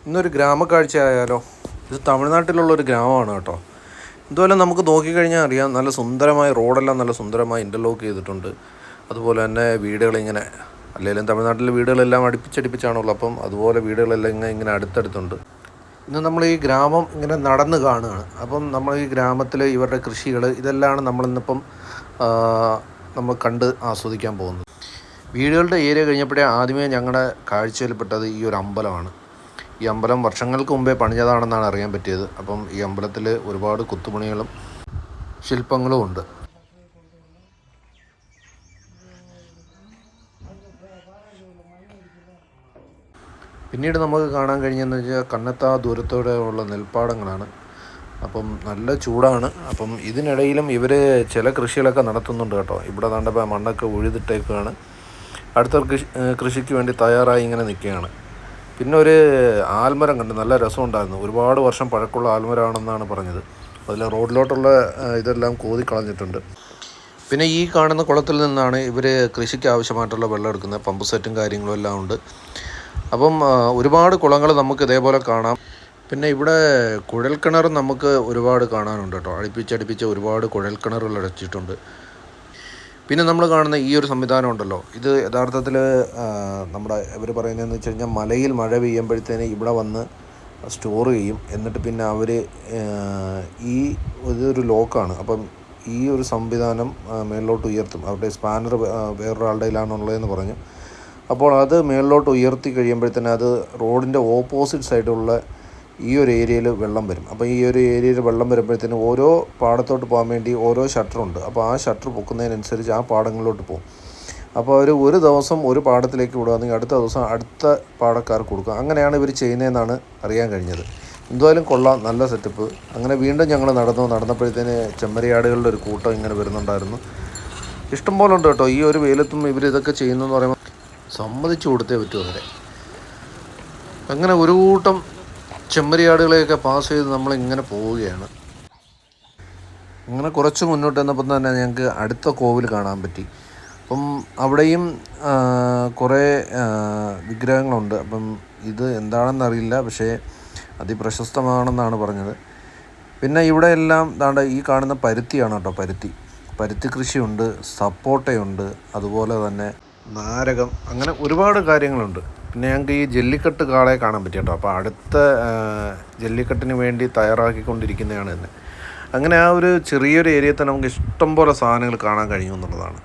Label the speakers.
Speaker 1: ഇന്നൊരു ഗ്രാമക്കാഴ്ച ആയാലോ. ഇത് തമിഴ്നാട്ടിലുള്ളൊരു ഗ്രാമമാണ് കേട്ടോ. ഇതുപോലെ നമുക്ക് നോക്കിക്കഴിഞ്ഞാൽ അറിയാം, നല്ല സുന്ദരമായ റോഡെല്ലാം നല്ല സുന്ദരമായി ഇൻ്റർലോക്ക് ചെയ്തിട്ടുണ്ട്. അതുപോലെ തന്നെ വീടുകളിങ്ങനെ, അല്ലെങ്കിലും തമിഴ്നാട്ടിലെ വീടുകളെല്ലാം അടുപ്പിച്ചടുപ്പിച്ചാണുള്ളത്. അപ്പം അതുപോലെ വീടുകളെല്ലാം ഇങ്ങനെ അടുത്തടുത്തുണ്ട്. ഇന്ന് നമ്മൾ ഈ ഗ്രാമം ഇങ്ങനെ നടന്ന് കാണുകയാണ്. അപ്പം നമ്മൾ ഈ ഗ്രാമത്തിൽ ഇവരുടെ കൃഷികൾ ഇതെല്ലാം നമ്മളിന്നിപ്പം നമ്മൾ കണ്ട് ആസ്വദിക്കാൻ പോകുന്നത്. വീടുകളുടെ ഏരിയ കഴിഞ്ഞപ്പോഴേ ആദ്യമേ ഞങ്ങളുടെ കാഴ്ചയിൽപ്പെട്ടത് ഈ ഒരു അമ്പലമാണ്. ഈ അമ്പലം വർഷങ്ങൾക്ക് മുമ്പേ പണിഞ്ഞതാണെന്നാണ് അറിയാൻ പറ്റിയത്. അപ്പം ഈ അമ്പലത്തിൽ ഒരുപാട് കൊത്തുപണികളും ശില്പങ്ങളും ഉണ്ട്. പിന്നീട് നമുക്ക് കാണാൻ കഴിഞ്ഞതെന്ന് വെച്ചാൽ കണ്ണെത്താ ദൂരത്തോടെ ഉള്ള നെൽപ്പാടങ്ങളാണ്. അപ്പം നല്ല ചൂടാണ്. അപ്പം ഇതിനിടയിലും ഇവർ ചില കൃഷികളൊക്കെ നടത്തുന്നുണ്ട് കേട്ടോ. ഇവിടെ കണ്ടപ്പോൾ മണ്ണൊക്കെ ഉഴുതിട്ടേക്കാണ്. അടുത്ത കൃഷിക്ക് വേണ്ടി തയ്യാറായി ഇങ്ങനെ നിൽക്കുകയാണ്. പിന്നെ ഒരു ആൽമരം കണ്ട്, നല്ല രസമുണ്ടായിരുന്നു. ഒരുപാട് വർഷം പഴക്കമുള്ള ആൽമരമാണെന്നാണ് പറഞ്ഞത്. അതിൽ റോഡിലോട്ടുള്ള ഇതെല്ലാം കോതി കളഞ്ഞിട്ടുണ്ട്. പിന്നെ ഈ കാണുന്ന കുളത്തിൽ നിന്നാണ് ഇവർ കൃഷിക്ക് ആവശ്യമായിട്ടുള്ള വെള്ളം എടുക്കുന്നത്. പമ്പ് സെറ്റും കാര്യങ്ങളും എല്ലാം ഉണ്ട്. അപ്പം ഒരുപാട് കുളങ്ങൾ നമുക്ക് ഇതേപോലെ കാണാം. പിന്നെ ഇവിടെ കുഴൽക്കിണർ നമുക്ക് ഒരുപാട് കാണാനുണ്ട് കേട്ടോ. അടുപ്പിച്ചടുപ്പിച്ച് ഒരുപാട് കുഴൽക്കിണറുകൾ അടച്ചിട്ടുണ്ട്. പിന്നെ നമ്മൾ കാണുന്ന ഈ ഒരു സംവിധാനം ഉണ്ടല്ലോ, ഇത് യഥാർത്ഥത്തിൽ നമ്മുടെ ഇവർ പറയുന്നതെന്ന് വെച്ച് കഴിഞ്ഞാൽ മലയിൽ മഴ പെയ്യുമ്പോഴത്തേന് ഇവിടെ വന്ന് സ്റ്റോർ ചെയ്യും. എന്നിട്ട് പിന്നെ അവർ ഇതൊരു ലോക്കാണ്. അപ്പം ഈ ഒരു സംവിധാനം മേളിലോട്ട് ഉയർത്തും. അവരുടെ സ്പാനർ വേറൊരാളുടെ കയ്യിലാണുള്ളതെന്ന് പറഞ്ഞു. അപ്പോൾ അത് മേളിലോട്ട് ഉയർത്തി കഴിയുമ്പോഴത്തേന് അത് റോഡിൻ്റെ ഓപ്പോസിറ്റ് സൈഡിലുള്ള ഈ ഒരു ഏരിയയിൽ വെള്ളം വരും. അപ്പോൾ ഈ ഒരു ഏരിയയിൽ വെള്ളം വരുമ്പോഴത്തേനും ഓരോ പാടത്തോട്ട് പോകാൻ വേണ്ടി ഓരോ ഷട്ടറുണ്ട്. അപ്പോൾ ആ ഷട്ടർ പൊക്കുന്നതിനനുസരിച്ച് ആ പാടങ്ങളിലോട്ട് പോകും. അപ്പോൾ അവർ ഒരു ദിവസം ഒരു പാടത്തിലേക്ക് വിടുകയാണെങ്കിൽ അടുത്ത ദിവസം അടുത്ത പാടക്കാർക്ക് കൊടുക്കുക. അങ്ങനെയാണ് ഇവർ ചെയ്യുന്നതെന്നാണ് അറിയാൻ കഴിഞ്ഞത്. എന്തായാലും കൊള്ളാം, നല്ല സെറ്റപ്പ്. അങ്ങനെ വീണ്ടും ഞങ്ങൾ നടന്നപ്പോഴത്തേന് ചെമ്മരിയാടുകളുടെ ഒരു കൂട്ടം ഇങ്ങനെ വരുന്നുണ്ടായിരുന്നു. ഇഷ്ടംപോലെ ഉണ്ട് കേട്ടോ. ഈ ഒരു വെയിലത്തും ഇവരിതൊക്കെ ചെയ്യുന്നതെന്ന് പറയുമ്പോൾ സമ്മതിച്ചു കൊടുത്തേ പറ്റൂ അവരെ. അങ്ങനെ ഒരു കൂട്ടം ചെമ്മരിയാടുകളെയൊക്കെ പാസ് ചെയ്ത് നമ്മളിങ്ങനെ പോവുകയാണ്. അങ്ങനെ കുറച്ച് മുന്നോട്ട് വന്നപ്പോൾ തന്നെ ഞങ്ങൾക്ക് അടുത്ത കോവിൽ കാണാൻ പറ്റി. അപ്പം അവിടെയും കുറേ വിഗ്രഹങ്ങളുണ്ട്. അപ്പം ഇത് എന്താണെന്നറിയില്ല, പക്ഷേ അതിപ്രശസ്തമാണെന്നാണ് പറഞ്ഞത്. പിന്നെ ഇവിടെ എല്ലാം ദാണ്ട ഈ കാണുന്ന പരുത്തിയാണ് കേട്ടോ. പരുത്തി കൃഷിയുണ്ട്, സപ്പോട്ടയുണ്ട്, അതുപോലെ തന്നെ നാരകം, അങ്ങനെ ഒരുപാട് കാര്യങ്ങളുണ്ട്. പിന്നെ ഞങ്ങൾക്ക് ഈ ജല്ലിക്കെട്ട് കാളയെ കാണാൻ പറ്റി കേട്ടോ. അപ്പോൾ അടുത്ത ജല്ലിക്കെട്ടിന് വേണ്ടി തയ്യാറാക്കിക്കൊണ്ടിരിക്കുന്നതാണ് തന്നെ. അങ്ങനെ ആ ഒരു ചെറിയൊരു ഏരിയയിൽ തന്നെ നമുക്ക് ഇഷ്ടംപോലെ സാധനങ്ങൾ കാണാൻ കഴിയും എന്നുള്ളതാണ്.